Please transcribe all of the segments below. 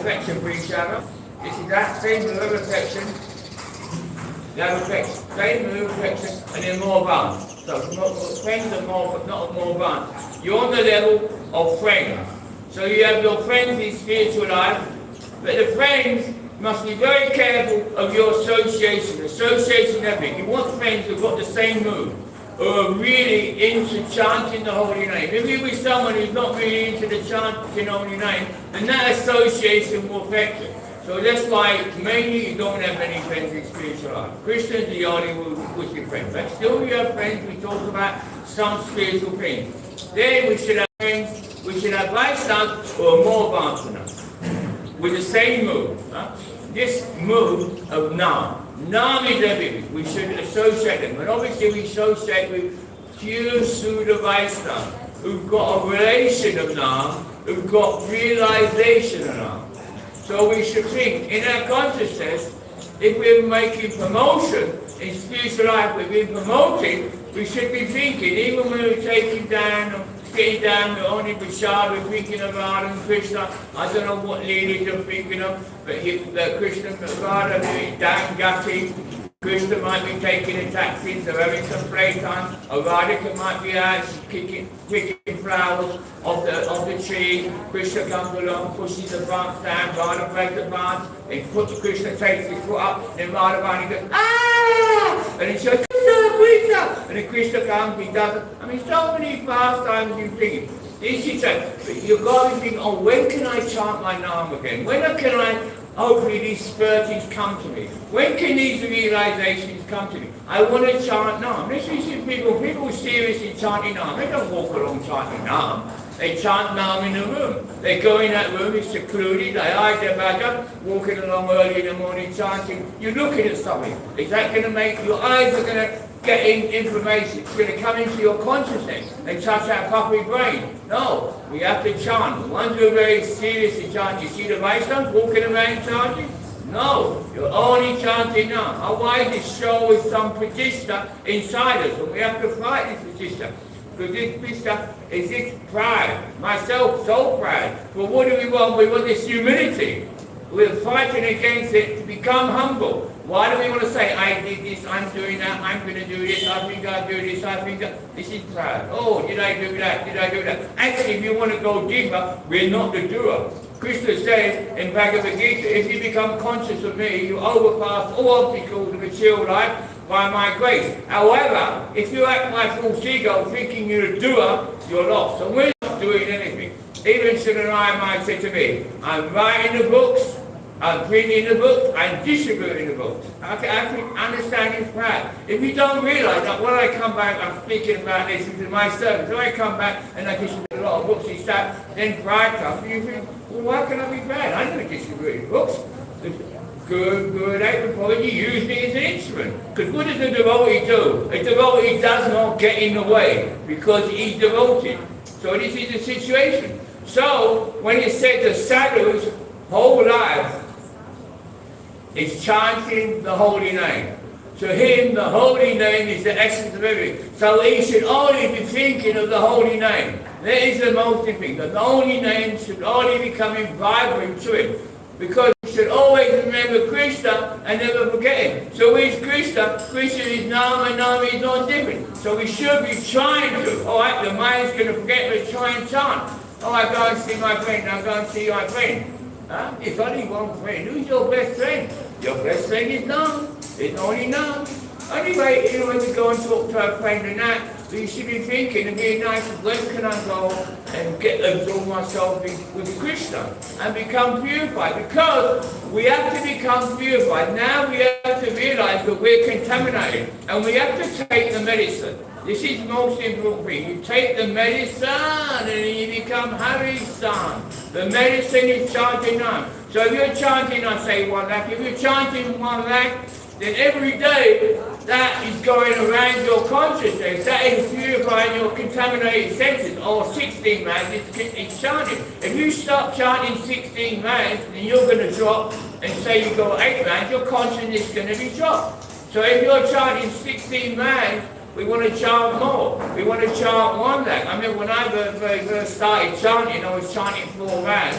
affection for each other. This is that same level of affection, that affection, same level of affection, and then more advanced. So friends are more, but not more advanced. You're on the level of friends. So you have your friends in spiritual life, but the friends must be very careful of your association everything. You want friends who've got the same mood, who are really into chanting the holy name. If you're with someone who's not really into the chanting the holy name, then that association will affect you. So that's why mainly you don't have any friends in spiritual life. Christians are the only with your friends. But still you have friends, we talk about some spiritual things. Then we should have friends, we should have lifestyles who are more advanced than us, with the same mood. This mood of Nam. Nam is everything. We should associate them. But obviously we associate with pure Suddha Vaishnavas who've got a relation of Nam, who've got realization of Nam. So we should think, in our consciousness, if we're making promotion in spiritual life, we've been promoting, we should be thinking, even when we're taking down, getting down, we're only Vishal, we're thinking of Radha and Krishna. I don't know what ladies you're thinking of, but Krishna and Radha is down Gati. Krishna might be taking a taxi, they're having some playtime. Or Radhika might be out picking flowers off the tree. Krishna comes along, pushes the branch down, Radha breaks the branch, and Krishna takes his foot up, then Radha goes, ah! And he says, Krishna! And then Krishna comes, he does it. I mean, so many pastimes you think. This is it. You've got to think, oh, when can I chant my name again? When can I, hopefully these spirits come to me? When can these realizations come to me? I want to chant Nam. This is people seriously chanting Nam. They don't walk along chanting Nam. They chant Nam in the room. They go in that room, it's secluded, they hide their badger, walking along early in the morning chanting. You're looking at something. Is that going to make, your eyes are going to get information, it's going to come into your consciousness and touch our puppy brain. No, we have to chant. The ones who are very seriously chanting, you see the Vaishnavas walking around chanting? No, you're only chanting now. Otherwise it shows some pratishtha inside us, and we have to fight this pratishtha. Because this pratishtha is this pride. Myself, so proud. But what do we want? We want this humility. We're fighting against it to become humble. Why do we want to say, I did this, I'm doing that, I'm going to do this, I think I'll do this, I think that... This is pride. Oh, did I do that, did I do that? Actually, if you want to go deeper, we're not the doer. Krishna says in Bhagavad Gita, if you become conscious of me, you overpass all obstacles of material life by my grace. However, if you act like false ego, thinking you're a doer, you're lost. So we're not doing anything. Even Srinarayan might say to me, I'm writing the books, I'm reading the books, I'm distributing the books. I can understand his pride. If you don't realize that when I come back, I'm speaking about this into my service, when I come back and I distribute a lot of books, he starts, then pride comes, and you think, well, why can I be bad? I never distribute books. Good, Anthropology used me as an instrument. Because what does a devotee do? A devotee does not get in the way because he's devoted. So this is the situation. So when it said the sadhu's whole life is chanting the holy name. To him, the holy name is the essence of everything. So he should only be thinking of the holy name. That is the most important thing. The holy name should only be coming vibrant to him. Because we should always remember Krishna and never forget him. So where's Krishna? Krishna is Nam and Nam is not different. So we should be trying to. Alright, the mind's going to forget, but try and chant. Oh, I go and see my friend, I go and see my friend. Huh? It's only one friend. Who's your best friend? Your best friend is Nam. It's only Nam. Anyway, when we go and talk to our friend and that, we should be thinking and being nice, when can I go and absorb myself with Krishna and become purified? Because we have to become purified. Now we have to realize that we're contaminated and we have to take the medicine. This is the most important thing. You take the medicine and then you become Hari's son. The medicine is chanting Nam. So if you're chanting, I say 1 lakh, if you're chanting 1 lakh, then every day that is going around your consciousness, that is purifying your contaminated senses, or 16 mans, it's chanting. If you stop chanting 16 mans, then you're going to drop, and say you go 8 mans, your consciousness is going to be dropped. So if you're chanting 16 mans, we want to chant more. We want to chant 1 lakh. I mean, when I first started chanting, I was chanting 4 mans.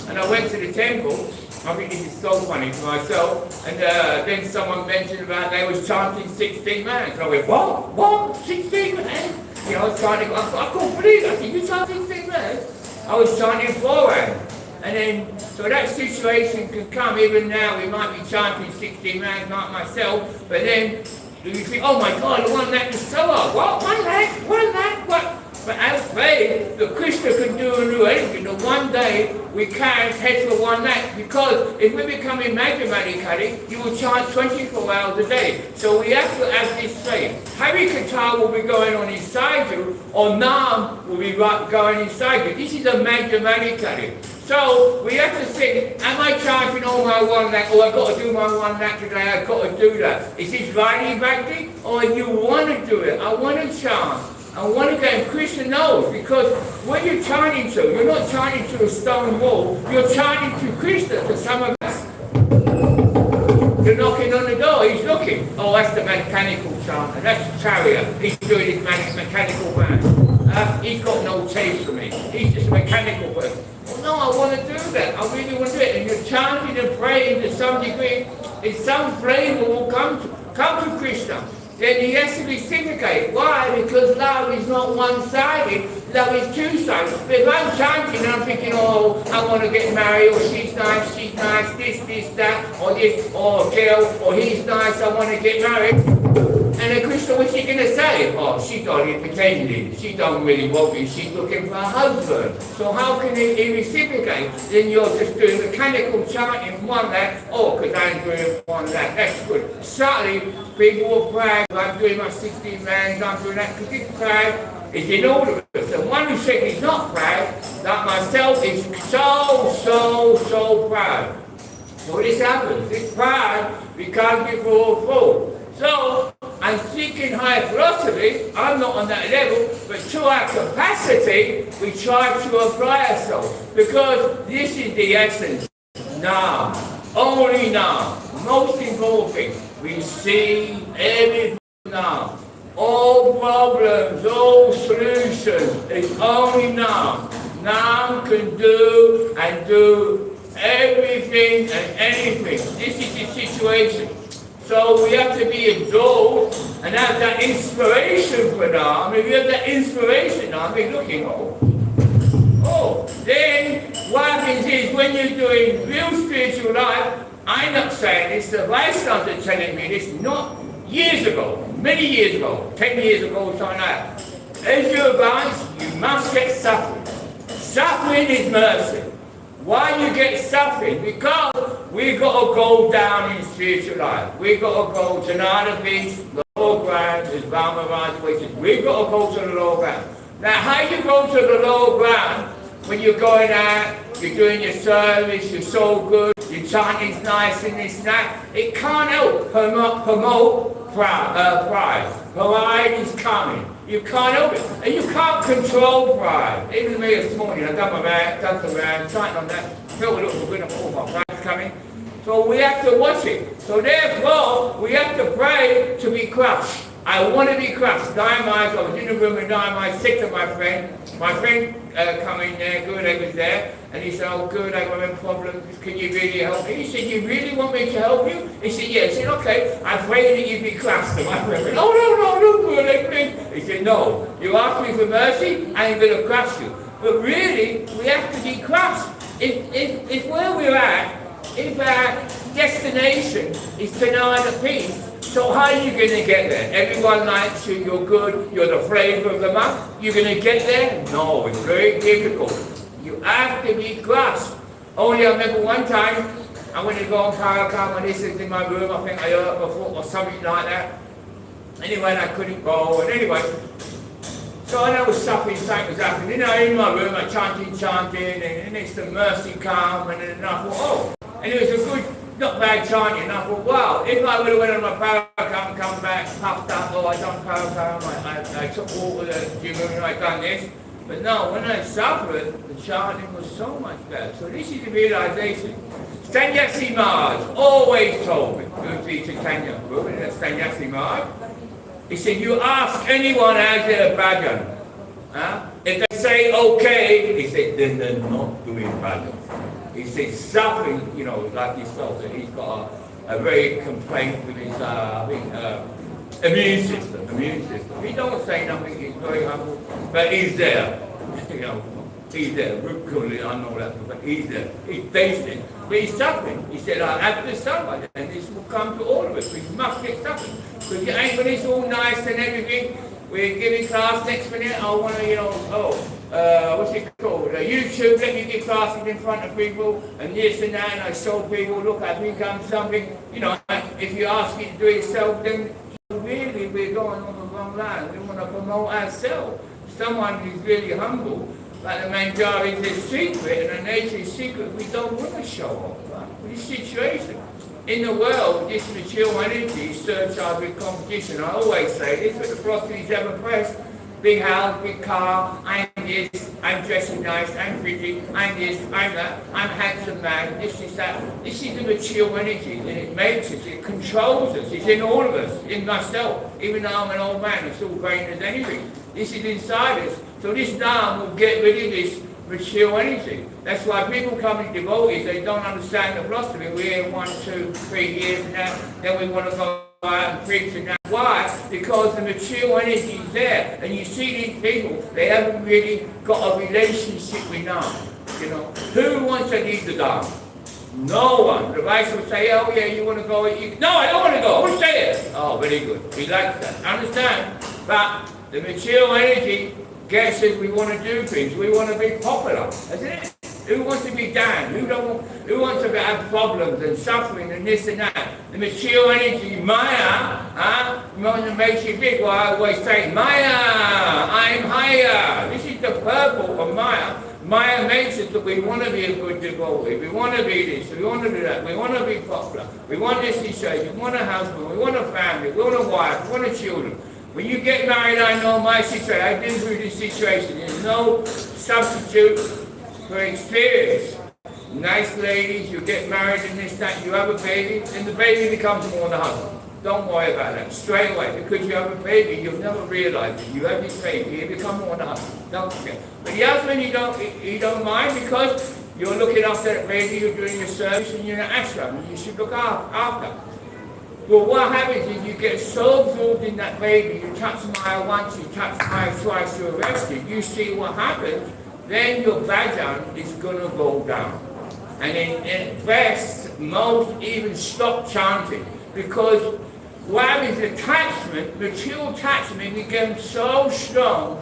and I went to the temple. I think this is so funny to myself. And then someone mentioned about they was chanting 16 man. And I went, what? 16 man? You know, I was chanting, I couldn't believe it. I said, you chant 16 man? I was chanting 4 man. And then, so that situation can come. Even now, we might be chanting 16 man, not myself. But then, you think, oh my God, the one that is so hard. What? One lakh? What? But as faith, the Krishna can do anything. The one day we can't head for 1 lakh, because if we become mathematically, you will chant 24 hours a day. So we have to have this faith. Hari Katha will be going on inside you, or Nam will be going inside you. This is a mathematically. So we have to think, am I chanting all my 1 lakh? Oh, I've got to do my 1 lakh today, I've got to do that. Is this really Bhakti? Or you want to do it? I want to chant. I want to go, and Krishna knows, because when you're chanting to, you're not chanting to a stone wall, you're chanting to Krishna, to some of us. You're knocking on the door, he's looking. Oh, that's the mechanical chanter, that's Acharya, he's doing his mechanical band. He's got no taste for me, he's just a mechanical person. Well, no, I want to do that, I really want to do it. And you're chanting and praying to some degree, and some flavor will come to Krishna. Then he has to reciprocate. Why? Because love is not one-sided, love is two-sided. But if I'm chanting and I'm thinking, oh, I want to get married, or she's nice, this, that, or this, or girl, or he's nice, I want to get married. And then Krishna, what's he going to say? Oh, she's only pretending, she don't really want me, she's looking for a husband. So how can he reciprocate? Then you're just doing mechanical chanting 1 lakh, oh, because I'm doing 1 lakh, that's good. Suddenly, people will brag, I'm doing my 16 man, I'm doing that, because this pride is in all of us. The one who said he's not proud, like myself, is so proud. So this happens, this pride becomes before a fool. So, I'm seeking higher philosophy, I'm not on that level, but to our capacity, we try to apply ourselves. Because this is the essence. Now, only now. Most important thing, we see everything now. All problems, all solutions, it's only now. Now can do everything and anything. This is the situation. So we have to be absorbed and have that inspiration for now. If you have that inspiration now, be looking, then what happens is when you're doing real spiritual life, I'm not saying this, the Vaishnavas are telling me this, not years ago, many years ago, 10 years ago, something like that. As you advance, you must get suffering. Suffering is mercy. Why you get suffering? Because we've got to go down in spiritual life. We've got to go to another beach, the lower ground, as Maharaj says. We've got to go to the lower ground. Now, how you go to the lower ground when you're going out, you're doing your service, you're so good, your chanting's nice and this and that. It can't help promote pride. Pride is coming. You can't help it. And you can't control pride. Even me this morning, I've done some round, chanting on that. Felt a little bit of my pride's coming. So we have to watch it. So therefore, we have to pray to be crushed. I want to be crushed. Dynamite, I was in the room with Dynamite, said to my friend come in there, Gurudek was there, and he said, oh Gurudek, I'm in problems, can you really help me? He said, you really want me to help you? He said, yeah. He said, okay, I pray that you be crushed. And my friend went, oh no, Gurudek, please. He said, no, you ask me for mercy, I ain't going to crush you. But really, we have to be crushed. If where we're at, if our destination is to know the peace, so how are you going to get there? Everyone likes you, you're good, you're the flavour of the month. You're going to get there? No, it's very difficult. You have to be crushed. Only I remember one time, I went to go on Parakam and this is in my room, I think I hurt my foot or something like that. Anyway, I couldn't go, and anyway. So I was suffering, something was happening. In my room, I chanting, and it's the mercy come, and then I thought, and it was a good, not bad chanting, and I thought, wow, if I would have went on my Parakam, come back, puffed up, I done Parakam, I took water, the gym, and I done this. But no, when I suffered, the chanting was so much better. So this is the realization. Sannyasi Maharaj always told me, good teacher Tanya, Sannyasi Maharaj, he said, you ask anyone how's their bhajan. If they say okay, he said, then they're not doing bhajan. He says suffering, you know, like yourself, that he's got a very complaint with his, immune system. He don't say nothing, he's very humble, but he's there, you know, he's there. Really, I know that, but he's there. He's facing, but he's suffering. He said, I have to suffer, and this will come to all of us. We must get suffering. Because you ain't when it's all nice and everything, we're giving class next minute, I want to, you know, what's it called? YouTube, let me give classes in front of people, and this and that, and I show people, look, I think I'm something, you know, if you ask me to do it yourself, then really we're going on the wrong line. We want to promote ourselves. Someone who's really humble, like the Manjari is a secret, and the nature is secret, we don't want to show off, right? This situation. In the world, this material energy surcharged with competition. I always say this, but the philosophy's ever pressed. Big house, big car, I'm this, I'm dressing nice, I'm pretty, I'm this, I'm that, I'm handsome man, this is that. This is the material energy, and it makes us, it controls us, it's in all of us, in myself. Even though I'm an old man, it's all brain as anything. This is inside us. So this Dharma will get rid of this material energy. That's why people come in devotees, they don't understand the philosophy. We're here 1, 2, 3 years now, then we want to go out and preach and that. Why? Because the material energy is there. And you see these people, they haven't really got a relationship with Dharma. You know, who wants to leave the Dharma? No one. The vice will say, oh yeah, you want to go? No, I don't want to go. I want to stay here. Oh, very good. We like that. Understand? But the material energy gets us, we want to do things. We want to be popular. Isn't it? Who wants to be down? Who wants to have problems and suffering and this and that? The material energy, Maya, makes you big. Well, I always say, Maya, I'm higher. This is the purple of Maya. Maya makes us that we want to be a good devotee. We want to be this, we want to do that, we want to be popular. We want this situation, we want a husband, we want a family, we want a wife, we want a children. When you get married, I know my situation. I've been through this situation. There's no substitute for experience. Nice ladies, you get married and this, that, you have a baby, and the baby becomes more than a husband. Don't worry about that. Straight away, because you have a baby, you'll never realize it. You have this baby, you become more than a husband. Don't forget. But the husband, you don't mind because you're looking after that baby, you're doing your service, and you're in an ashram, and you should look after. Well, what happens is you get so absorbed in that baby, you touch Maya once, you touch Maya twice, you're arrested. You see what happens, then your bhajan is going to go down. And in best, most even stop chanting. Because what happens is attachment, material attachment becomes so strong,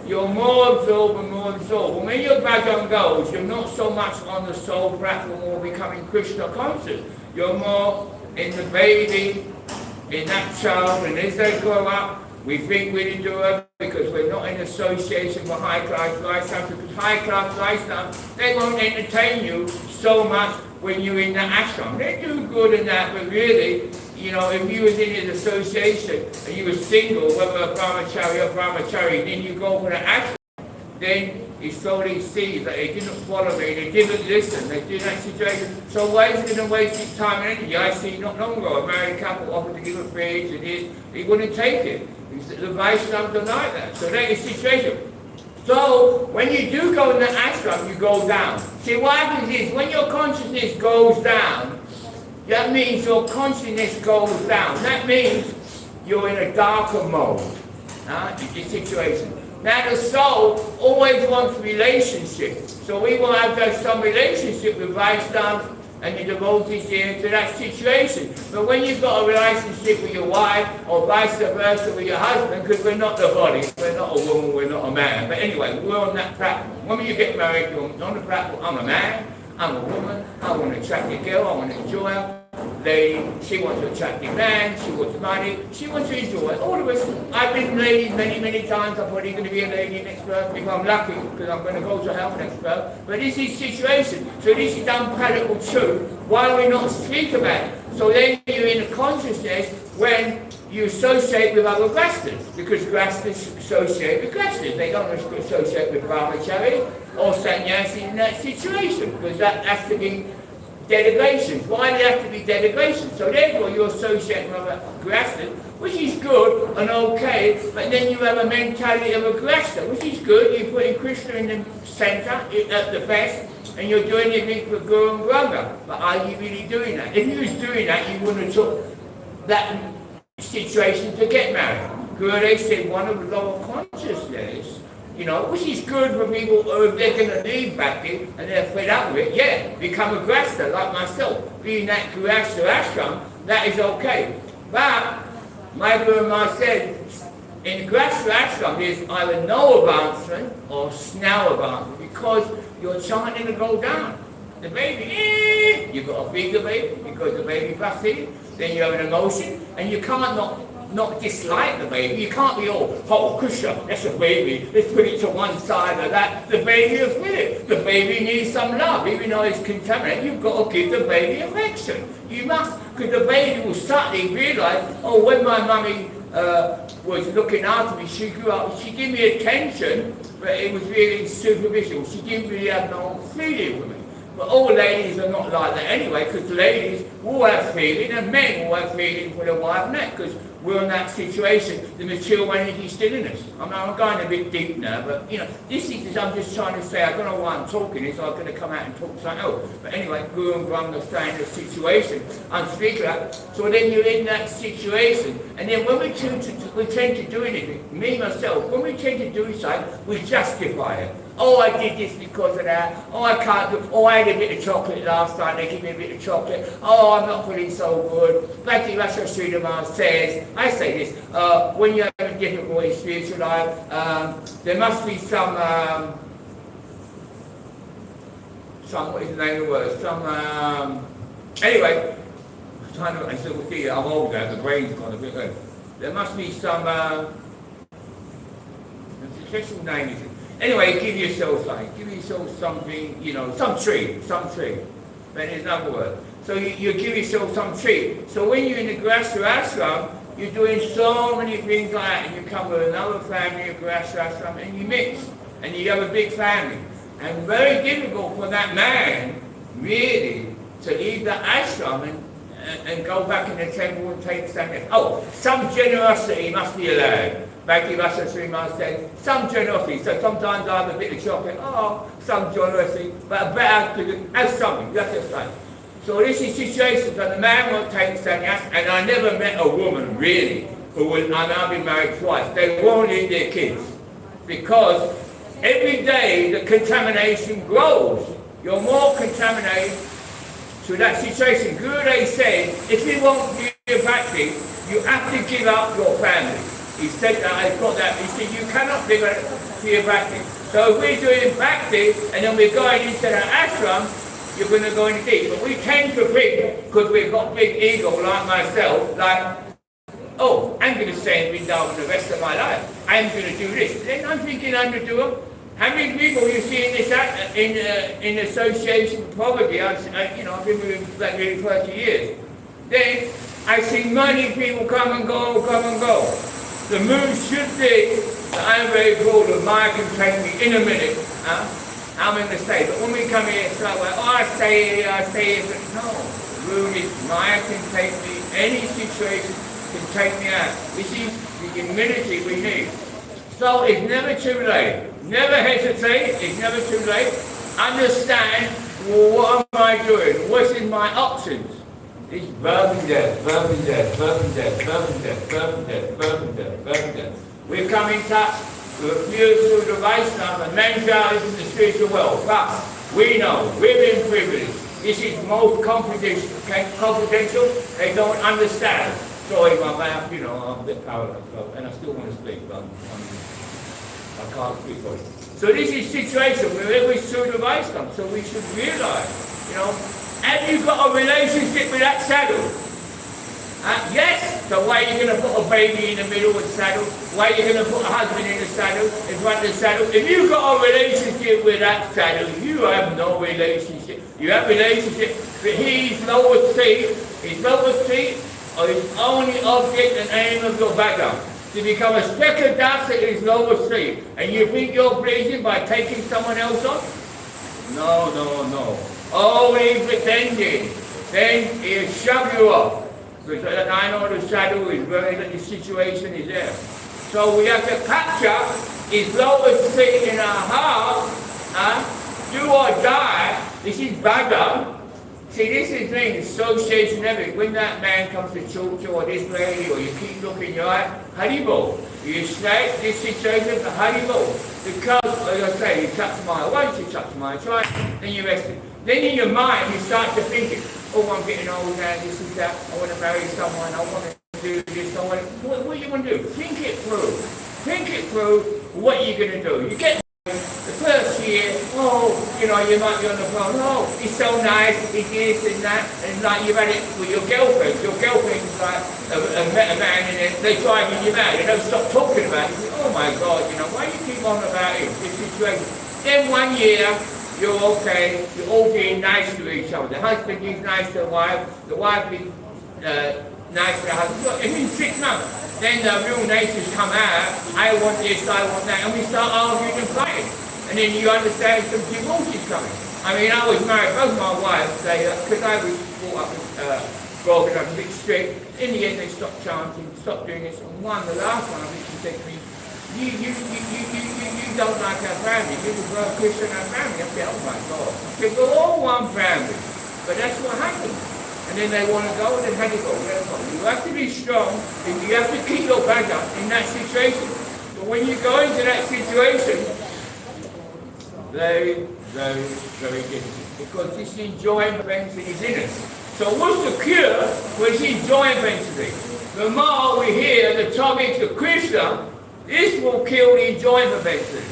you're more absorbed and more absorbed. And when your bhajan goes, you're not so much on the soul platform or becoming Krishna conscious. You're more in the baby, in that child, and as they grow up, we think we didn't do it because we're not in association with high-class lifestyle, because high-class lifestyle, they won't entertain you so much when you're in the ashram. They do good in that, but really, you know, if you was in his association and you were single, whether a brahmachari, then you go for the ashram, then he slowly sees that they didn't follow me, they didn't listen, they did that situation. So why is he going to waste his time and energy? I see not long ago, a married couple offered to give a fridge and this, he wouldn't take it. The Vaishnavas don't like that. So that is the situation. So when you do go in the ashram, you go down. See, what happens is, when your consciousness goes down, that means your consciousness goes down. That means you're in a darker mode. In this situation. Now the soul always wants relationship. So we will have to have some relationship with Vaishnavas and the devotees here into that situation. But when you've got a relationship with your wife, or vice versa with your husband, because we're not the body, we're not a woman, we're not a man. But anyway, we're on that platform. When you get married, you're on the platform, I'm a man, I'm a woman, I want to attract a girl, I want to enjoy her. Lady, she wants to attract a man, she wants money, she wants to enjoy it. All of us, I've been ladies many times, I'm probably going to be a lady next birth, if I'm lucky, because I'm going to go to hell next birth. But this is situation, so this is unpalatable truth. Why do we not speak about it? So then you're in a consciousness when you associate with other grastas, because grastas associate with grastas. They don't associate with brahmachari or sannyasi in that situation, because that has to be delegations. Why do they have to be delegations? So therefore you're associating with a grasta, which is good and okay, but then you have a mentality of a grasta, which is good. You put in Krishna in the centre, at the best, and you're doing everything for Guru and Brahma. But are you really doing that? If you was doing that, you wouldn't have took that situation to get married. Guru, they said one of the lower consciousness, you know, which is good for people who, if they're going to leave Bhakti and they're fed up with it, yeah, become a grasta like myself. Being that grasta ashram, that is okay. But my Guru Maharaj said, in the grasta ashram, there's either no advancement or snail advancement because you're chanting to go down. The baby, you've got to feed the baby because the baby Bhakti, then you have an emotion, and you can't not dislike the baby. You can't be all, oh, Krishna, that's a baby, let's put it to one side of that. The baby is with it. The baby needs some love. Even though it's contaminated, you've got to give the baby affection. You must, because the baby will suddenly realise, oh, when my mummy was looking after me, she grew up, she gave me attention, but it was really superficial. She didn't really have no feeling with me. But all ladies are not like that anyway, because ladies will have feeling and men will have feeling for their wife and that, because we're in that situation, the material energy is still in us. I mean, I'm going a bit deep now, but you know, this is, I'm just trying to say, I don't know why I'm talking this, I'm going to come out and talk something else. But anyway, Guru and Brahma are saying the situation, I'm speaking that. So then you're in that situation, and then when we tend to do anything, me, myself, when we tend to do something, we justify it. Oh, I did this because of that. Oh, I can't do. Oh, I had a bit of chocolate last night. They gave me a bit of chocolate. Oh, I'm not feeling so good. Bhakti Rasa Sridhar Maharaj says, I say this, when you're having difficulty in spiritual life, there must be some, what is the name of the word? Anyway, I'm old now, the brain's gone a bit low. There must be some, the special name is it? Anyway, give yourself something, you know, some treat. Then there's another word. So you give yourself some treat. So when you're in the Grasta Ashram, you're doing so many things like that, and you come with another family of Grasta Ashram, and you mix, and you have a big family. And very difficult for that man, really, to leave the ashram and go back in the temple and take something. Oh, some generosity must be allowed. Bhakti Rasa Sridhar Maharaj said, some generosity. So sometimes I have a bit of chocolate, some generosity, but better to have something, that's just like. So this is situations that the man won't take sannyas, and I never met a woman really who would, and I've been married twice, they won't leave their kids. Because every day the contamination grows. You're more contaminated to that situation. Guru said, if you want to give Bhakti, you have to give up your family. He said that, I got that, he said you cannot live to your Bhakti. So if we're doing Bhakti and then we're going into the ashram, you're going to go in deep. But we tend to think, because we've got big ego like myself, like, oh, I'm going to stay in Bandhav for the rest of my life. I'm going to do this. Then I'm thinking I'm going to do it. How many people you see in this in association with poverty? I've been with them like nearly 30 years. Then I see many people come and go. The mood should be that I'm very cool, that Maya can take me in a minute. I'm in the state. But when we come here, it's like, I stay here, but no. The rule is Maya can take me, any situation can take me out. This is the humility we need. So it's never too late. Never hesitate, it's never too late. Understand, well, what am I doing? What's in my options? It's birth and death. We've come in touch with a few through the Vaishnava and mentalities in the spiritual world. But we know, we've been privileged. This is most confidential. They don't understand. Sorry, my mouth, I'm a bit powerless, and I still want to speak, but I can't speak for it. So this is a situation where we're through the Vaishnava, so we should realize, have you got a relationship with that saddle? Yes, the way you're going to put a baby in the middle of the saddle, the way you're going to put a husband in the saddle, in front of the saddle. If you've got a relationship with that saddle, you have no relationship. You have a relationship, but he's lower seat, or his only object and aim of your background. To become a speck of dust in his lower seat, and you think you're pleasing by taking someone else on? No. Oh, when he's pretending, then he'll shove you off. Because I know the shadow is where the situation is there. So we have to capture his lowest thing in our heart, do or die. This is Bandhav. See, this is the thing, association everything. When that man comes to talk to you, or this lady, or you keep looking in your eye, Haribo. You say this situation is Haribo. Because, as I say, you touch mine. Once you touch mine, try it, then you rest it. Then in your mind, you start to think it. Oh, I'm getting old now, this is that. I want to marry someone, I want to do this, I want to... What do you want to do? Think it through. Think it through, what you're going to do. You get the first year, oh, you might be on the phone, oh, he's so nice, he's this and that, and like you've had it with your girlfriend. Your girlfriend is like a man, and they try to get you mad. They don't stop talking about it. You think, oh my God, why do you keep on about it, this situation? Then 1 year, you're okay, you're all being nice to each other. The husband is nice to the wife is nice to the husband. And in 6 months, then the real natures come out, I want this, I want that, and we start arguing and fighting. And then you understand some divorce is coming. I mean, I was married, both my wives, because I was brought up broken up a bit strict. In the end, they stopped chanting, stopped doing this. And the last one, I think she said to me, you don't like our family, you prefer a Christian our family. I said, oh my God. They we're all one family. But that's what happens. And then they want to go, and then how do you go? You have to be strong, and you have to keep your back up in that situation. But when you go into that situation, very, very, very difficult. Because this enjoyment eventually is in us. So what's the cure for this enjoyment eventually? The more we hear the topics of Krishna, this will kill the enjoyment eventually.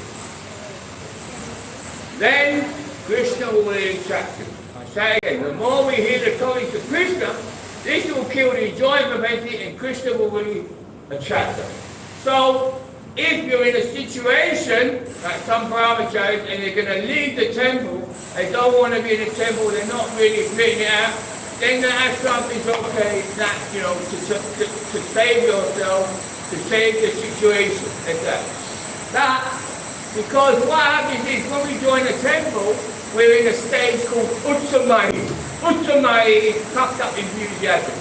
Then Krishna will really attract you. I say again, the more we hear the topics of Krishna, this will kill the enjoyment eventually, and Krishna will really attract us. So if you're in a situation, like some brahmacharis, and they're going to leave the temple, they don't want to be in the temple, they're not really fitting it out, then the ashram is okay, that, to save yourself, to save the situation, like that. Because what happens is, when we join the temple, we're in a stage called Utsamai. Utsamai is puffed up enthusiasm.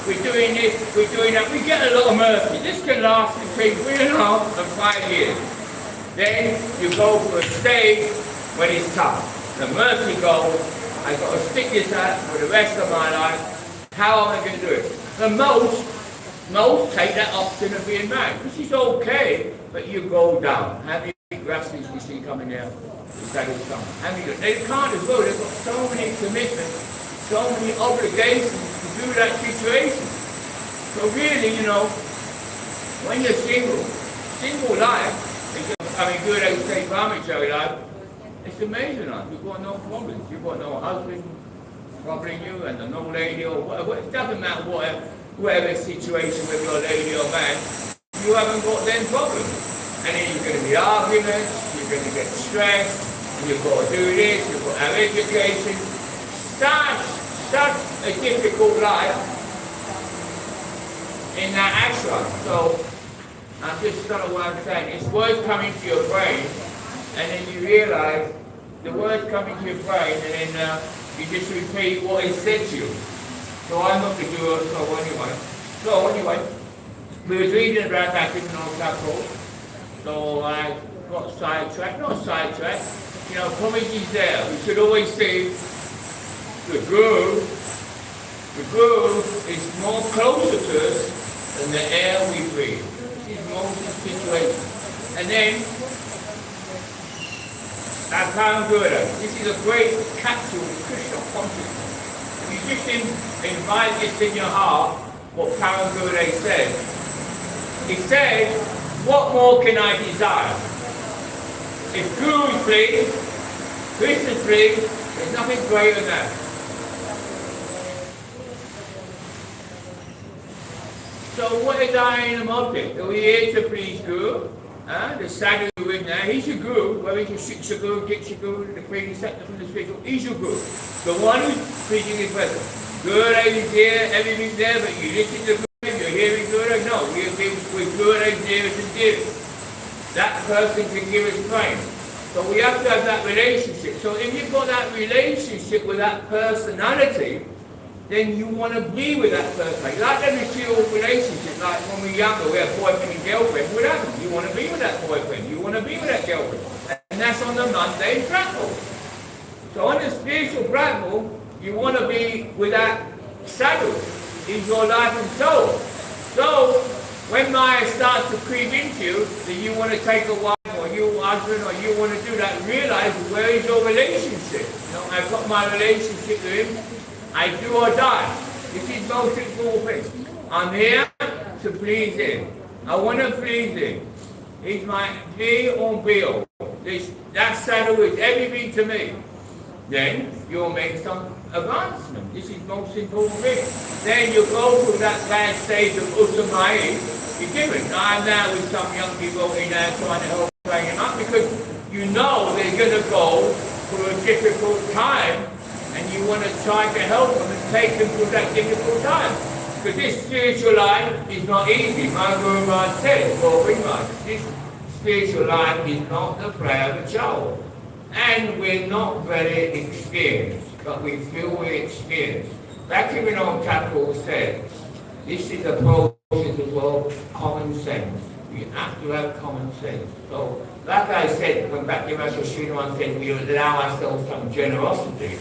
We're doing this, we're doing that. We get a lot of mercy. This can last between 3.5 and 5 years. Then you go to a stage when it's tough. The mercy goes, I've got to stick this out for the rest of my life. How am I going to do it? The most take that option of being married, which is okay, but you go down. How many grasses we see coming down? They can't as well, they've got so many commitments, so many obligations to do that situation. So really, when you're single life, good as you say, brahmachari life, it's amazing life. You've got no problems. You've got no husband troubling you, and no lady or whatever. It doesn't matter whatever situation, whether you're a lady or man, you haven't got them problems. And then you're going to be arguments, you're going to get stressed, and you've got to do this, you've got to have education. Such a difficult life in that ashram. So, I'm just sort of what I'm saying. It's words coming to your brain, and then you realize the words coming to your brain, and then you just repeat what is said to you. So I'm not the doer, so anyway, we was reading about that in our chapel. So I got sidetracked, not sidetracked, Comedy is there. We should always say the Guru is more closer to us than the air we breathe. This is Moses' situation. And then, this is a great capsule of Krishna consciousness. If you just invite this in your heart, what Parangurudeva said. He said, what more can I desire? If Guru is pleased, Krishna is pleased, there's nothing greater than that. So what is our aim object? Are we here to please Guru? The sadhu in there, he's your Guru, whether he's a Shiksha Guru, Diksha Guru, the predecessor from the spiritual, he's your Guru. The one who's preaching his presence. Guru is here, everything's there, but you listen to Guru, you're hearing Guru, no, we're Guru is nearest and dearest. That person can give us fame. So we have to have that relationship. So if you've got that relationship with that personality, then you want to be with that person. Like every two relationship, like when we're younger, we have boyfriend and girlfriend. What happens? You want to be with that boyfriend. You want to be with that girlfriend. And that's on the mundane platform. So on the spiritual platform, you want to be with that saddle. Is your life and soul. So when Maya starts to creep into you, that you want to take a wife or you husband or you want to do that, realize where is your relationship. You know, I've got my relationship with him. I do or die. This is the most important thing. I'm here to please him. I want to please him. He's my be or be all. That saddle is everything to me. Then you'll make some advancement. This is the most important thing. Then you go through that bad stage of Uttamai. You're given. I'm now with some young people in there trying to help train them up because you know they're going to go through a difficult time and you want to try to help them and take them through that difficult time. Because this spiritual life is not easy. My Guru Maharaj said, this spiritual life is not the play of a child. And we're not very experienced, but we feel we're experienced. Bhakti Thakur said, this is a process as well, common sense. You have to have common sense. So, like I said, when Bhakti Srinivas said, we allow ourselves some generosity.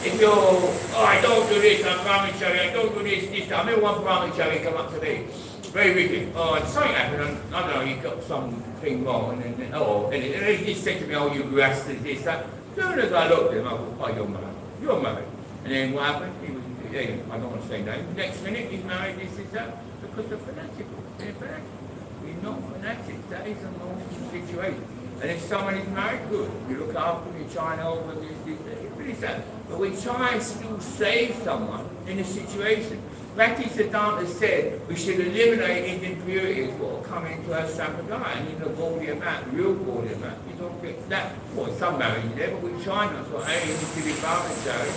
If you're, I don't do this, I'm brahmachari, I don't do this. I remember one brahmachari come up to me, very wicked. Something happened, I don't know, he got something wrong, and he just said to me, you grasses, this, that. As soon as I looked at him, I thought, you're married. You're married. And then what happened? He was, I don't want to say that. Next minute, he's married, this, that, because they're fanatical. They're fanatical. We're not fanatics. That is a normal situation. And if someone is married, good. You look after them, you try and help them, it's pretty sad. But we try and still save someone in a situation. Bhakti Siddhanta said we should eliminate Indian impurities what will come into our sampradaya and in the Gaudiya mat, real Gaudiya mat. You don't get that. Well, some marriage there, but we try not to aim to be brahmachari,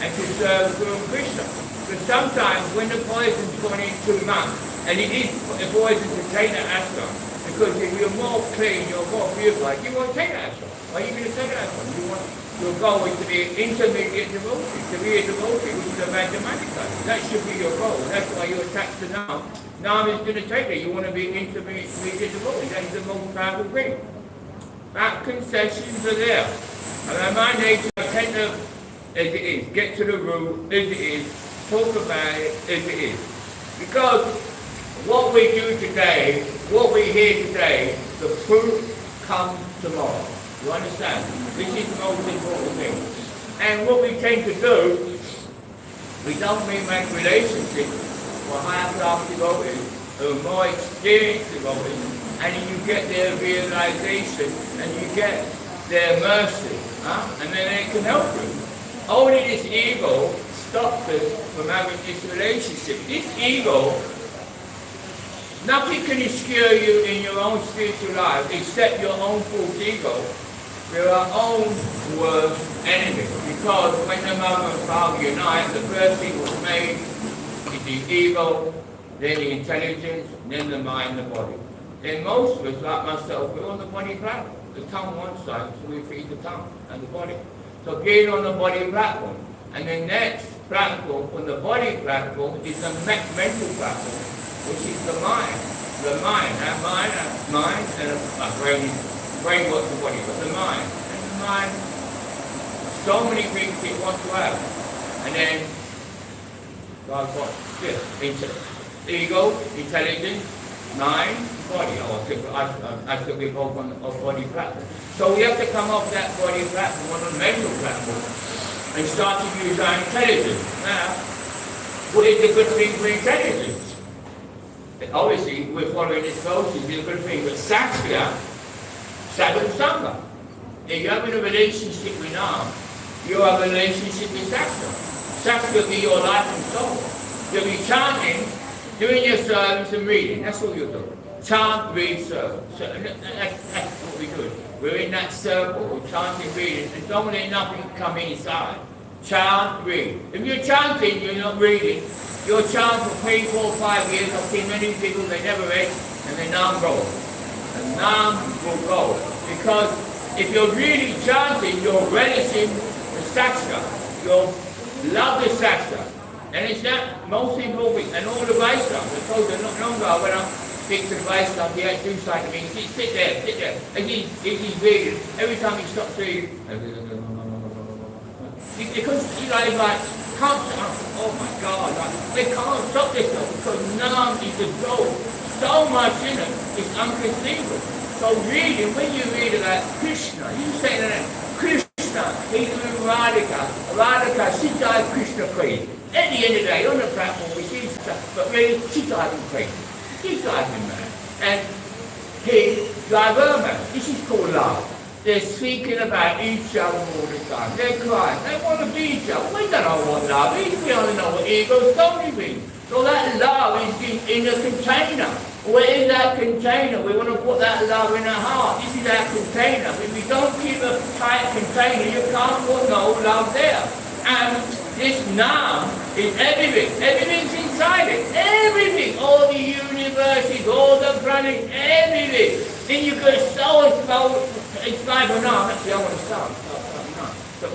and to serve Guru Krishna. But sometimes when the poison's gone in too much, and it is the poison to take that ashram, because if you're more clean, you're more purified, you won't take that ashram. Why are you going to take that ashram? Your goal is to be intermediate devotee, to be a devotee, which is a mathematical. That should be your goal. That's why you're attached to Nam. Nam is going to take it. You want to be intermediate devotee. That is the most powerful thing. That concessions are there. And at my nature, I tend to, as it is, get to the root, as it is, talk about it, as it is. Because what we do today, what we hear today, the fruit comes tomorrow. You understand? This is the most important thing. And what we tend to do, we don't make relationships for higher class devotees, who are more experienced devotees, and you get their realization, and you get their mercy, and then they can help you. Only this ego stops us from having this relationship. This ego, nothing can obscure you in your own spiritual life except your own false ego. We're our own worst enemy, because when the mother and father unite, the first thing was made is the ego, then the intelligence, then the mind, the body. Then most of us, like myself, we're on the body platform. The tongue one side, so we feed the tongue and the body. So get on the body platform. And the next platform on the body platform is the mental platform, which is the mind. The mind, our mind, and our brain works the body, but the mind. And the mind, so many things it wants to have. And then, God's what? Ego, intelligence, mind, body. I still be both on the body platform. So we have to come off that body platform on the mental platform and start to use our intelligence. Now, what is the good thing for intelligence? Obviously, we're following this process, it's a good thing, but Satya, Sadhu Sangha. If you're having a relationship with Nam, you have a relationship with Satya. Satya will be your life and soul. You'll be chanting, doing your service and reading. That's all you'll do. Chant, read, serve. So that's what we do. We're in that circle, chanting, reading, and don't let nothing come inside. Chant, read. If you're chanting, you're not reading. You'll chant for 3, 4, 5 years. I've seen many people, they never read, and they now go. And Nam will go. Because if you're really chanting, you're relishing the Shastra. You'll love the Shastra. And it's that most important thing. And all the Vaishnavas, I told you not long ago when I speak to the Vaishnavas, he had to do something to me. He said, sit there. And he's reading. Every time he stops reading, because he's like, can't stop. Oh my God, they can't stop this stuff because Nam is the goal. So much in it, it's unconceivable. So reading, when you read about Krishna, you say to them, Krishna, he's with Radhika, she died Krishna crazy. At the end of the day, on the platform, we see stuff, but really, she died him crazy. She died him mad. And he drive her mad. This is called love. They're speaking about each other all the time. They're crying. They want to be each other. We don't know what love is. We only know what ego's don't mean. So that love is in a container. Where is that container? We want to put that love in our heart. This is our container. If we don't keep a tight container, you can't put no love there. And this Nam is everything. Everything's inside it. Everything. All the universes, all the planets, everything. Then you could so explain for Nam. Actually, I want to start. So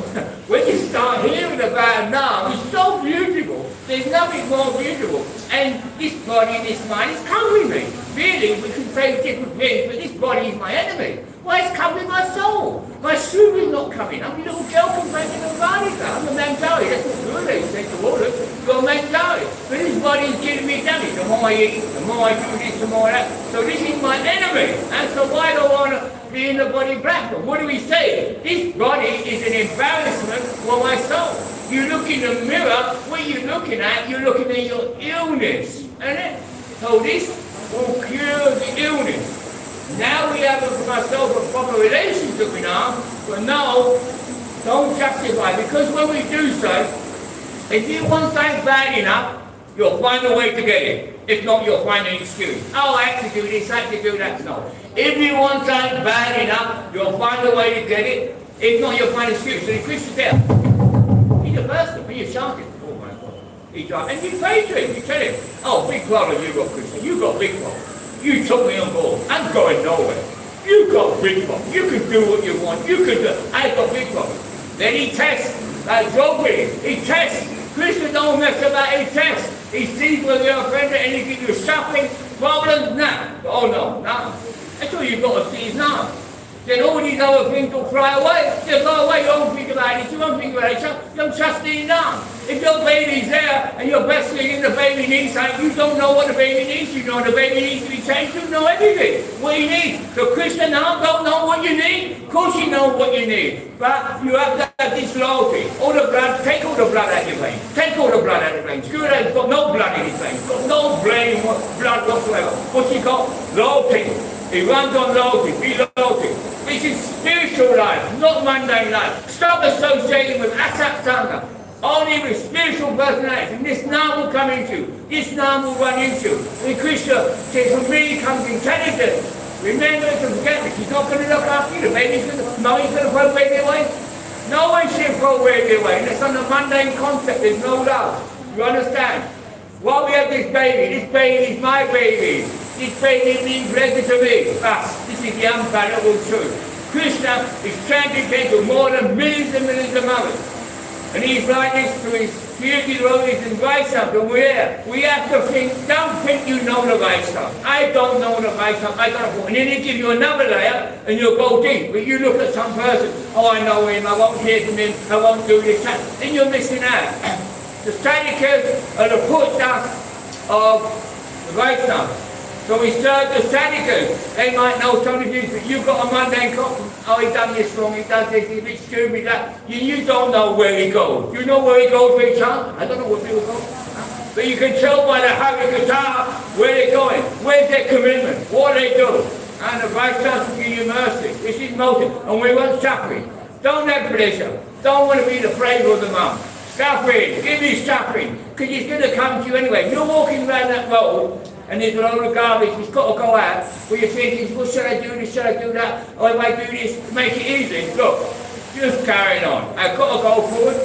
when you start hearing about Nam, it's so beautiful. There's nothing more beautiful. And this body, this mind is covering me. Really, we can say different things, but this body is my enemy. Why, it's covering my soul. My soul is not coming. I'm a little girl complaining of Radhika. I'm a mentality. That's what Guru said to all of us. You've got a mentality. But this body is giving me damage. The more I eat, the more I do this, the more that. So this is my enemy. And so why do I want to be in the body practice? What do we say? This body is an embarrassment for my soul. You look in the mirror, what you're looking at, you're looking at your illness. Isn't it? So this will cure the illness. Now we have for ourselves a proper relationship with Nam, but no, don't justify, because when we do so, if you want something bad enough, you'll find a way to get it. If not, you'll find an excuse. Oh, I have to do this, I have to do that. No. If you want something bad enough, you'll find a way to get it. If not, you'll find an excuse. So the Christian there, he's a person, but you're shouting. Oh my God. He died. And you pray to him, you tell him, oh, big problem you got, Christian. You got big problem. You took me on board. I'm going nowhere. You got big problem. You can do what you want. You can do. I got big problem. Then he tests. He tests. Krishna don't mess about. He tests. He sees whether you're offended and he gives you suffering, problems. Nah. Oh no. Nah. That's all you've got to see is now. Then all these other things will fly away. They'll go away. You don't think about it. You don't think about it. You don't trust in now. If your baby's there and you're breastfeeding, the baby needs something, you don't know what the baby needs. You know the baby needs to be changed. You know everything. What you need. The Christian now don't know what you need. Of course you know what you need. But you have to have this loyalty. All the blood, take all the blood out of your veins. Take all the blood out of your veins. Screw that, he's got no blood in his veins. He's got no blood whatsoever. What's he got? Loyalty. He runs on loyalty. Be loyalty. This is spiritual life, not mundane life. Stop associating with asat sangha. Only with spiritual personalities. And this Nam will come into. This Nam will run into. And Krishna says, from me comes intelligence. Remember to forget that he's not going to look after you. The baby's going to, no, he's going to throw the baby away. No one should throw the baby away. And it's on the mundane concept. There's no love. You understand? While we have this baby is my baby. This baby means pleasure to me. This is the unfathomable truth. Krishna is transcendental to more than millions and millions of mothers. And he's like this to his purity devotees and Vaishnavas. And we have to think, don't think you know the Vaishnavas. I don't know the Vaishnavas. I don't know. And then he gives you another layer and you'll go deep. But you look at some person, oh, I know him, I won't hear from him, I won't do this, that. Then you're missing out. The Sadikas are the footsteps of the Vaishnavas. So we serve the Sadikas. They might know some of you, but you've got a mundane cotton. Oh, he done this wrong, he does this, he's a bit stupid, that. You don't know where he goes. You know where he goes with each other? I don't know where people go. But you can tell by the Harikata where they're going. Where's their commitment? What they do. And the Vaishnavas will give you mercy. This is motive. And we want suffering. Don't have pleasure. Don't want to be the flavor of the mum. Suffering. Give me suffering. Because it's going to come to you anyway. You're walking around that road. And there's a load of garbage, it's got to go out, where you're thinking, well, should I do this, should I do that, or if I do this, make it easy. Look, just carrying on. I've got to go forward,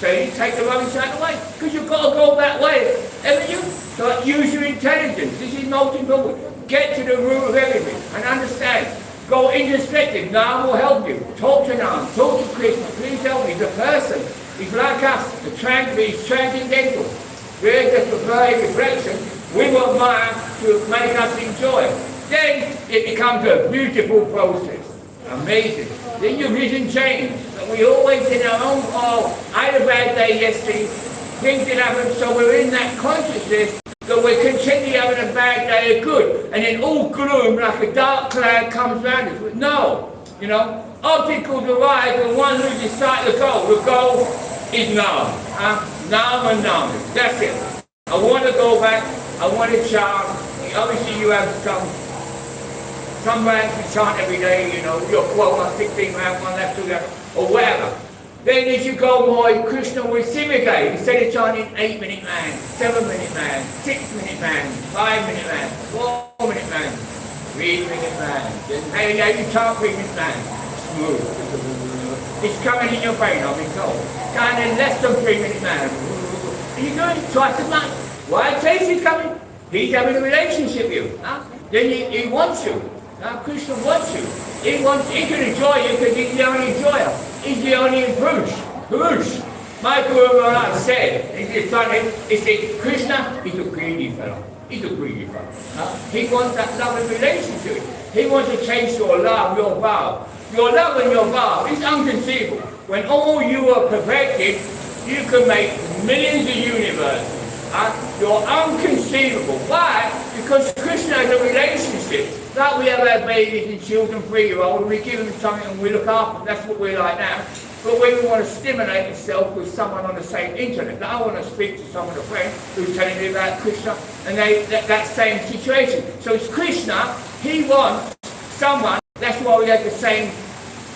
so you take the rubbish out of the way, because you've got to go that way, haven't you? So use your intelligence, this is most important. Get to the root of everything and understand. Go introspective. Nam will help you. Talk to Nam. Talk to Krishna. Please help me. He's a person. He's like us. He's transcendental. We're just a very reflection. We want Maya to make us enjoy. Then it becomes a beautiful process. Amazing. Then your vision changes. We always in our own, I had a bad day yesterday. Things did happen, so we're in that consciousness that we're continually having a bad day of good. And then all gloom, like a dark cloud, comes around us. But no, obstacles arise when one who decides the goal is Nam. Nam and Nam. That's it. I want to go back. I want to chant. Obviously you have some rounds you chant every day, your 12 16 rounds, one left, two left, or whatever. Then as you go more, Krishna will simulate. Instead of chanting 8-minute man, 7-minute man, 6-minute man, 5-minute man, 4-minute man, 3-minute man. Then you chant 3-minute man. Smooth. It's coming in your brain, I've been told. Chanting less than 3-minute man. And you're doing it twice as much. Why? Taste is coming. He's having a relationship with you. Then he wants you. Krishna wants you. He can enjoy you because he's the only enjoyer. He's the only Purush. My Guru Maharaj said, he said, Krishna is a greedy fellow. He's a greedy fellow. He wants that loving relationship. He wants to change your love, your vow. Your love and your vow is unconceivable. When all you are perfected, you can make millions of universes. You're unconceivable. Why? Because Krishna has a relationship. Like we have our babies and children, 3-year-olds, and we give them something and we look after them. That's what we're like now. But when we want to stimulate yourself with someone on the same internet, like I want to speak to someone, a friend, who's telling me about Krishna, and that same situation. So it's Krishna, he wants someone, that's why we have the same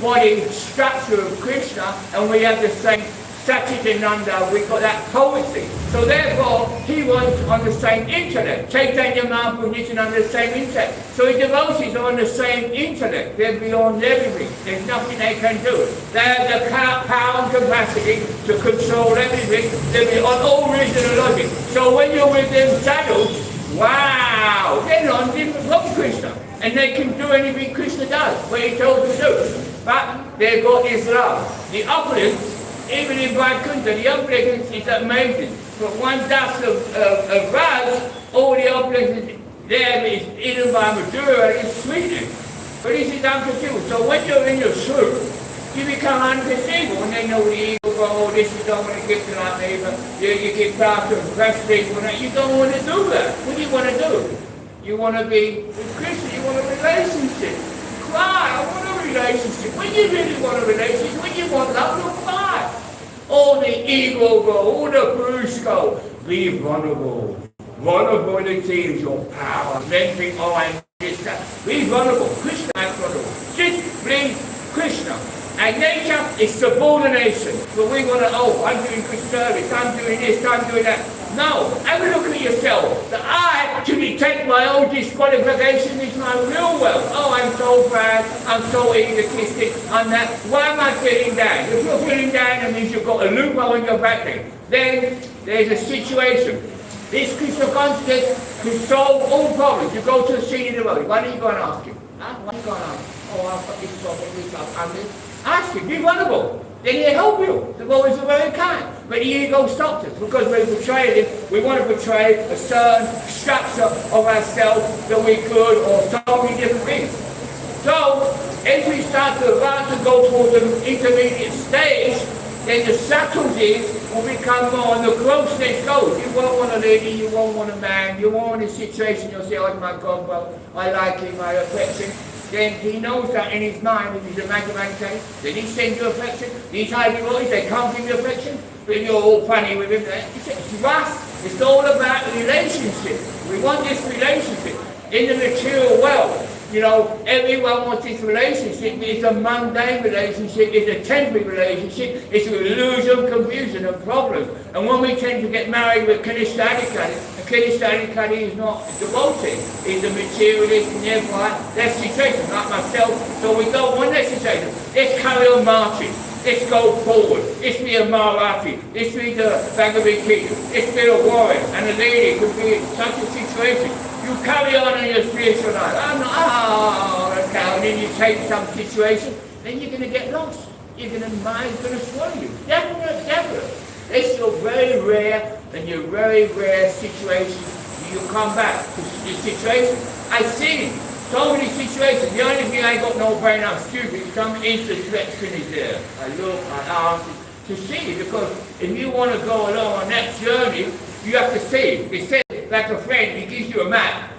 body structure of Krishna, and we have the same Satchitananda, we've got that potency. So therefore, he wants on the same internet. Chaitanya Mahaprabhu is on the same internet. So his devotees are on the same internet. They're beyond everything. There's nothing they can do. They have the power and capacity to control everything. They're beyond all reason and logic. So when you're with them channels, wow, they're on different from Krishna. And they can do anything Krishna does, what he told them to do. But they've got this love. The opulence, even in Vaikuntha, the opulence is amazing. But one dust of Raj, all the opulence is there is eaten by Madura, it's sweetness. But this is unconceivable. So when you're in your truth, you become unconceivable. And they know the ego, this you don't want to give to like me, but you get proud to impress people. You don't want to do that. What do you want to do? You want to be with Krishna, you want a relationship. Cry, I want a relationship. When you really want a relationship, when you want love, you'll cry. All the ego go, all the Purush go. Be vulnerable. Vulnerability is your power. Men think, I'm this, that. Be vulnerable. Krishna is vulnerable. Just be Krishna. And nature is subordination. So we want to, I'm doing good service, I'm doing this, I'm doing that. No, have a look at yourself. The I, to detect my own disqualification, is my real wealth. I'm so bad, I'm so egotistic, I'm that. Why am I feeling down? If you're feeling down, that means you've got a loophole in your back end. Then there's a situation. This Krishna consciousness can solve all problems. You go to a senior devotee, why don't you go and ask him? Why don't you go and ask him? I've got this problem, I'm this. Ask him, be vulnerable. Then he'll help you. The boys are very kind. But the ego stops us because we're betrayed it. We want to betray a certain structure of ourselves that we could, or so many different things. So, as we start to go towards an intermediate stage, then the subtleties will become more, and the grossness goes. You won't want a lady, you won't want a man, you won't want a situation, you'll say, oh my God, well, I like him, I affect him. Then he knows that in his mind, if he's a mathematician, then he sends you affection. These high devotees, they can't give you affection, but you're all funny with him. It's us. It's all about relationship. We want this relationship. In the material world, everyone wants this relationship. It's a mundane relationship, it's a temporary relationship, it's an illusion, confusion and problems. And when we tend to get married with Kanishadikari, and Kanishadikari is not a devotee, he's a materialist and therefore that's situation, like myself. So we don't want that situation. Let's carry on marching. Let's go forward. Let's be a Marathi. Let's be the Bhagavad Gita. Let's be a warrior. And a lady could be in such a situation. You carry on in your spiritual life. Okay, and then you take some situation, then you're going to get lost. Mind's going to swallow you. Definitely. It's your very rare and your very rare situation. You come back to your situation. I've seen so many situations. The only thing I got no brain, I'm stupid. Some introspection is there. I look, I ask to see, because if you want to go along on that journey, you have to see. It says, like a friend, he gives you a map.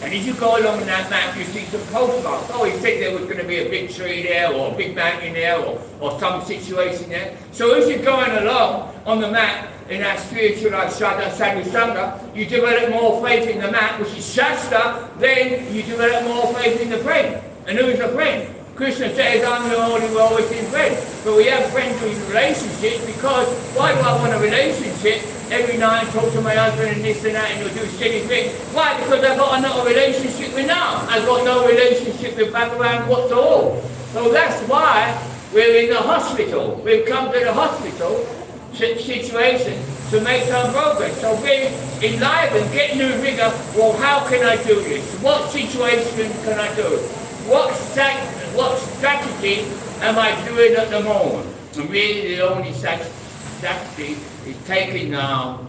And as you go along that map, you see some postmarks. Oh, he said there was going to be a big tree there, or a big mountain there, or some situation there. So as you're going along on the map, in that spiritual life, Sadhu Sangha, you develop more faith in the map, which is Shastra, then you develop more faith in the friend. And who's the friend? Krishna says, I'm the only always-in friend. But we have friends with relationships, because why do I want a relationship? Every night I talk to my husband and this and that, and he'll do silly things. Why? Because I've got another relationship with now. I've got no relationship with Bhagavan whatsoever. So that's why we're in the hospital. We've come to the hospital situation to make some progress. So we're enlivened, get new vigor. Well, how can I do this? What situation can I do? What strategy am I doing at the moment? And really the only strategy is taking now,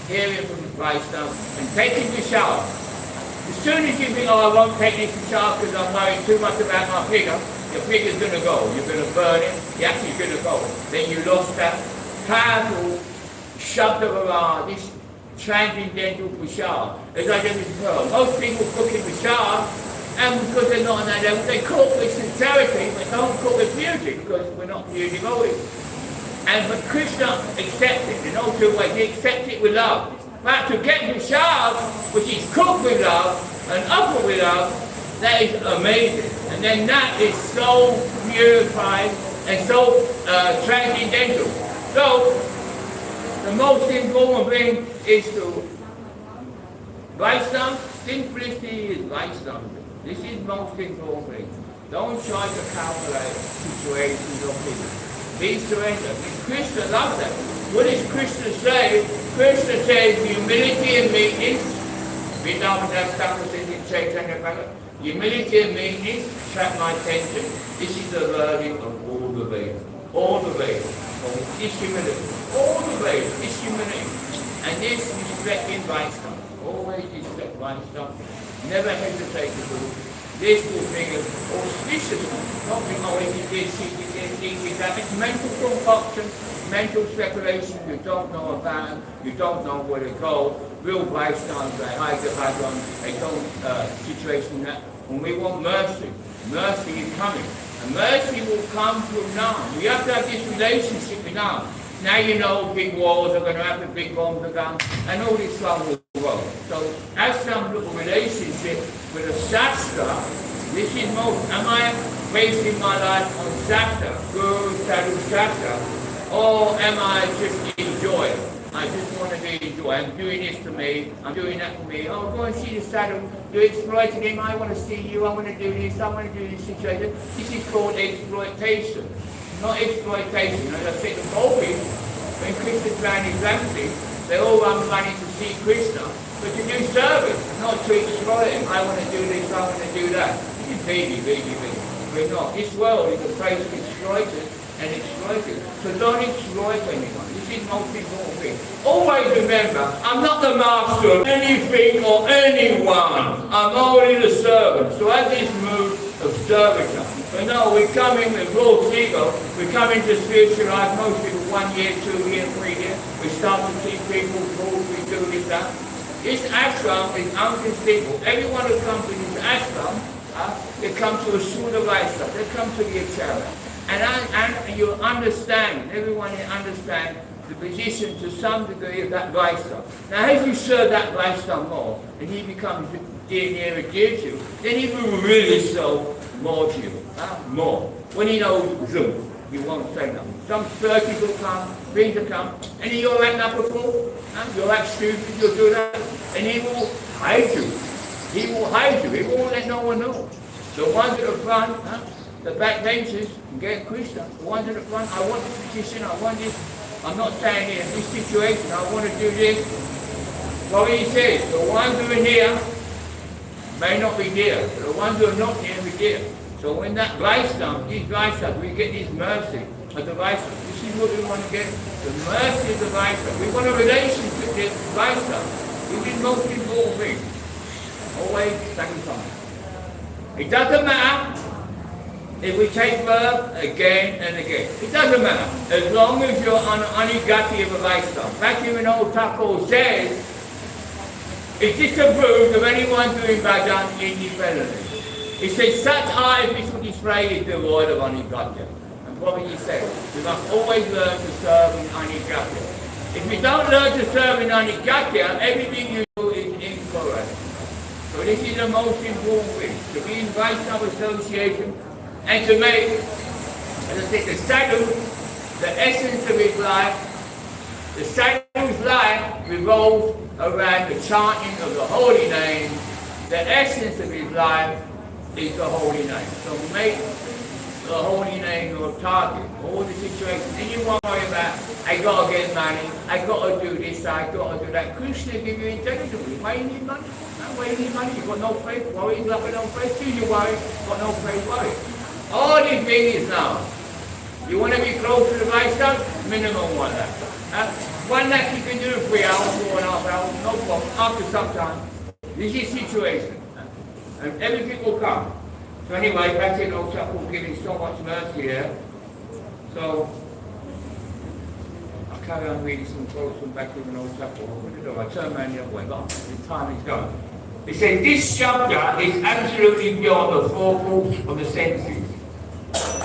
hearing from the Vaishnava, and taking the shower. As soon as you think, oh, I won't take this shower because I'm worried too much about my figure, your figure's going to go. You're going to burn it, you're actually going to go. Then you lost that powerful Shabda, this transcendental Vishal. As I said before, most people cook in Vishal, and because they're not on that level, they cook with sincerity, but don't cook with beauty, because we're not beauty devoted. And but Krishna accepts it in all two ways. He accepts it with love. But to get Vishal, which is cooked with love and offered with love, that is amazing. And then that is so purified and so transcendental. So, the most important thing is to Vaishnava. Simplicity is Vaishnava. This is the most important thing. Don't try to calculate situations or things. Be surrender. Krishna loves that. What does Krishna say? Krishna says humility and meekness. Humility and meekness attract my attention. This is the learning of all the Vedas. All the Vedas. This humility. All the Vedas. This humility. And this respect in Vaishnava. Always respect Vaishnava. Never hesitate to do. This will bring us auspiciousness. Not being always this, that. It's mental concoction, mental speculation. You don't know about it. You don't know where to go. Real Vaishnavas, they hide the background. They don't situation that. When we want mercy, mercy is coming. And mercy will come from now. We have to have this relationship with now. Now you know big wars are going to happen, big bombs are going, and all this stuff will grow. So, have some little relationship with a Shastra. This is most. Am I basing my life on Shastra, Guru, Sadhu, Shastra, or am I just enjoying? I just want to enjoy. I'm doing this to me, I'm doing that for me. Oh, go and see the Sadhu, you're exploiting him, I want to see you, I want to do this, I want to do this situation. This is called exploitation. Not exploitation. As I said, the gopis, when Krishna found his family, they all run running to see Krishna, but to do service, not to exploit him. I want to do this, I want to do that. This is baby. We're not. This world is a place of exploiters and exploited. So don't exploit anyone. This is the most important thing. Always remember, I'm not the master of anything or anyone. I'm only the servant. So have this mood of service. But no, we come in with raw ego, we come into spiritual life, most people 1 year, 2 years, 3 years, we start to see people talk, we do this, that. This ashram is unconceivable. Everyone who comes to this ashram, they come to a Sudha Vaishnava, they come to the Acharya. And you understand, everyone understands the position to some degree of that Vaishnava. Now as you serve that Vaishnava more, and he becomes nearer dear to you, then he will really show more to you. More. When he knows Zoom, you won't say nothing. Some circles will come, things will come, and you'll act up a fool, you'll act stupid, you'll do that, and he will hide you. He will hide you, he won't let no one know. The ones at the front, the back benches, get Krishna. The ones at the front, I want this position, I want this, I'm not saying in this situation, I want to do this. So he says, the ones who are here, may not be dear, but the ones who are not near be dear. So when that rice comes, these rice comes, we get this mercy of the rice. This is what we want to get, the mercy of the rice. We want a relationship with rice. This is the most important thing. Always sacrifice. It doesn't matter if we take birth again and again. It doesn't matter. As long as you're on anigati of a lifestyle. Back in old Thakur says, it disapproved of anyone doing bhajan independently. He says, such artificial display is devoid of anigati. And what he said, we must always learn to serve in anigati. If you don't learn to serve in anigati, everything you do is incorrect. So this is the most important thing, to be in Vaishnava association and to make, as I said, the sadhu, the essence of his life, the sadhu's life revolves around the chanting of the holy name. The essence of his life is the holy name. So make the holy name your target, all the situations. And you worry about, I got to get money, I got to do this, I got to do that. Krishna give you intelligence. Why you need money? Why you need money? You got no faith, worry, you got no faith. Do you worry? Got no faith, worry. All these things now. You want to be close to the lifestyle? Minimum 1 lakh. 1 lakh you can do in 3 hours, 4.5 hours, no problem. After some time, this is situation. And everything will come. So anyway, back in old chapel giving so much mercy here. So I'll carry on reading some quotes from back in old chapel. I turn around the other way, but the time is gone. It says, this shabda is absolutely beyond the four walls of the senses.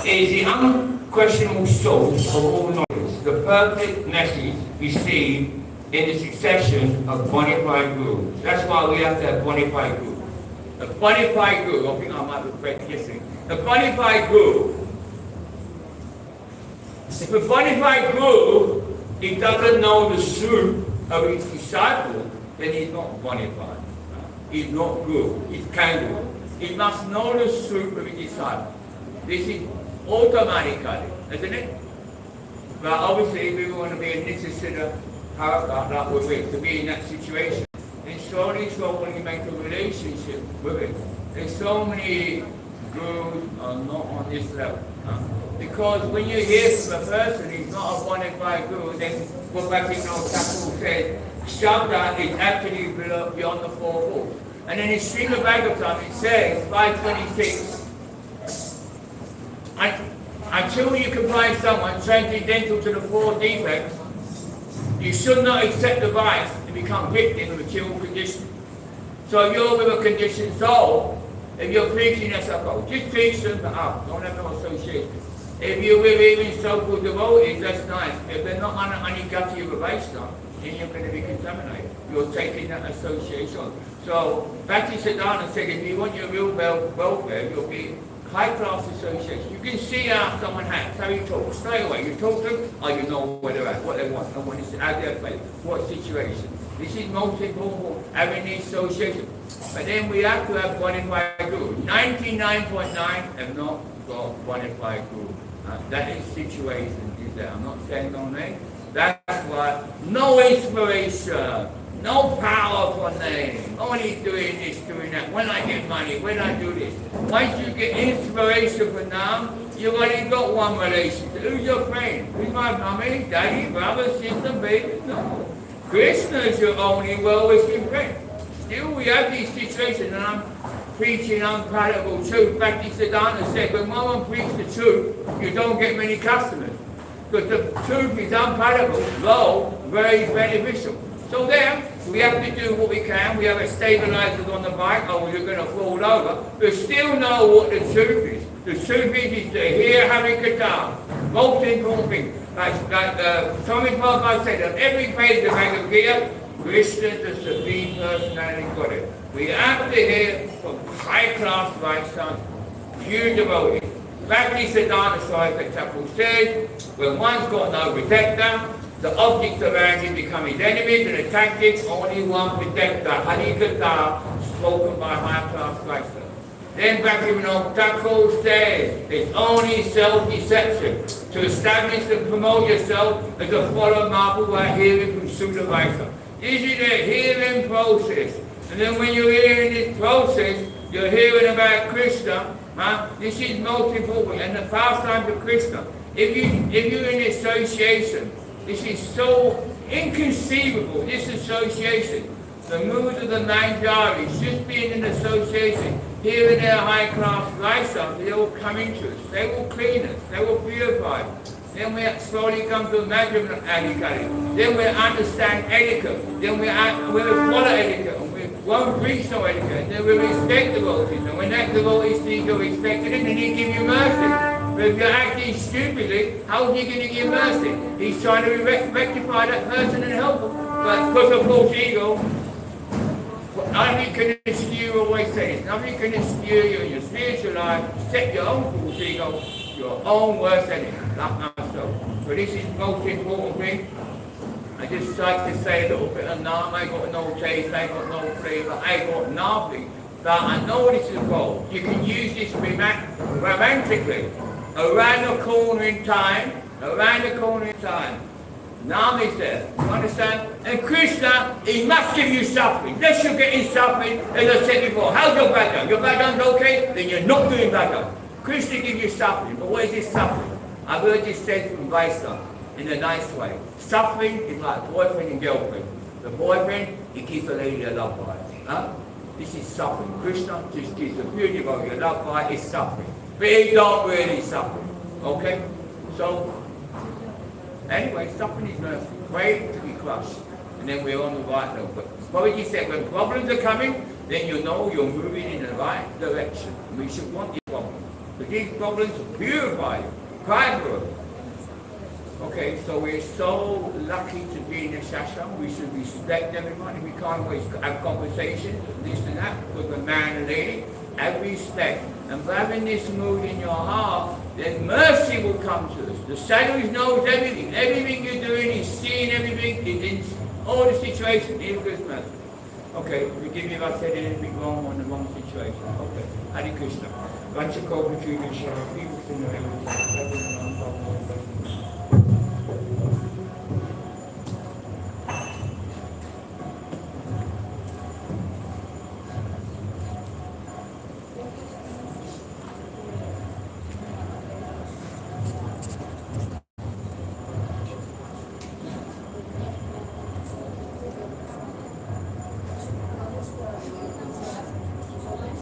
It is the unquestionable source of all knowledge, the perfect message received in the succession of bona fide gurus. That's why we have to have bona fide gurus. The bona fide guru, I think I might have read yesterday. The bona fide guru, if a bona fide guru, he doesn't know the truth of his disciple, then he's not bona fide. He's not guru, he's kangaroo. He must know the truth of his disciple. This is automatically, isn't it? But obviously we want to be in this siddha paragraph that we're with, to be in that situation. And slowly you make a relationship with it. There's so many gurus are not on this level. Because when you hear from a person who's not a bona fide guru, then what Bhakti Thakur said, Shabda is actually beyond the four walls. And then in Srimad Bhagavatam it says, 526, until you can find someone transcendental to the four defects, you should not accept the vice to become victim of a material condition. So if you're with a conditioned soul, if you're preaching as a soul, just preach them out, don't have no association. If you're with even so-called devotees, that's nice. If they're not on any gati of a Vaishnava, then you're going to be contaminated. You're taking that association. So Bhakti Siddhanta said, if you want your real welfare, you'll be high-class association. You can see how someone acts, how you talk. Straight away, you talk to them, or you know where they're at, what they want, and when it's at their place, what situation. This is most important, having these associations. But then we have to have bona fide guru. 99.9 have not got bona fide guru. That is situation is there. I'm not saying no name. That's why no inspiration, no powerful name. Only doing this, doing that. When I get money, when I do this. Once you get inspiration from them, you've only got one relationship. Who's your friend? Who's my mummy, daddy, brother, sister, baby? No. Krishna is your only well-wishing friend. Still, we have these situations, and I'm preaching unpalatable truth. Bhakti Siddhanta said, when one preaches the truth, you don't get many customers. Because the truth is unpalatable, low, very beneficial. So then, we have to do what we can. We have a stabilizer on the bike, or you're going to fall over. But still know what the truth is. The truth is to hear Harikatha. Most important thing. Like Swami Prabhupada said, on every page of Bhagavad Gita, Krishna, the Supreme Personality, got it. We have to hear from high-class Vaishnavas, pure devotees. Bhakti Siddhanta Swami Thakur says, when one's got no protector, the objects around him become his enemies, and the tactics only one protector, Harikatha, spoken by high-class Vaishnavas. Then Bhaktivinoda Thakur says, it's only self-deception. To establish and promote yourself as a follower marvel by hearing from Sudha Vaishnava. This is a healing process. And then when you're hearing this process, you're hearing about Krishna. This is most important, and the pastime of Krishna. If you're in association, this is so inconceivable, this association. The moods of the Manjaris, just being in association, hearing their high-class lifestyle, they will come into us, they will clean us, they will purify us. Then we slowly come to imagine etiquette. Then we understand etiquette. Then we follow etiquette. And we won't breach no etiquette. Then we respect the devotees. And when that devotee sees you're respected, then he give you mercy. But if you're acting stupidly, how is he going to give mercy? He's trying to rectify that person and help them. But because of false ego, nothing can skew, always say this, nothing can skew you in your spiritual life, set your own false ego, your own worst enemy, like myself. But this is the most important thing. I just like to say a little bit of I got no taste, I got no flavor, I got nothing. But I know this is a goal. You can use this romantically. Around the corner in time, Nam is there, you understand? And Krishna, he must give you suffering. Unless you're getting suffering, as I said before, how's your background? Your background's okay? Then you're not doing background. Krishna gives you suffering, but what is this suffering? I've heard this said from Vaisa in a nice way. Suffering is like boyfriend and girlfriend. The boyfriend, he gives the lady a love bite. This is suffering. Krishna just gives the beauty of your love bite is suffering. But he don't really suffer. Okay? So, anyway, suffering is mercy. Pray to be crushed. And then we're on the right road. But Prabhuji said when problems are coming, then you know you're moving in the right direction. We should want these problems. But these problems purify you. Cry for us. Okay, so we're so lucky to be in the ashram. We should respect everybody. We can't always have conversations, this and that, with a man and lady. Have respect. And by having this mood in your heart, then mercy will come to us. The sadhu knows everything. Everything you're doing, he's seeing everything, he's in all the situations. He's God's mercy. Okay, forgive me if I said anything wrong on the wrong situation. Okay, Hare Krishna. Vancha Kopa Krishna, people in the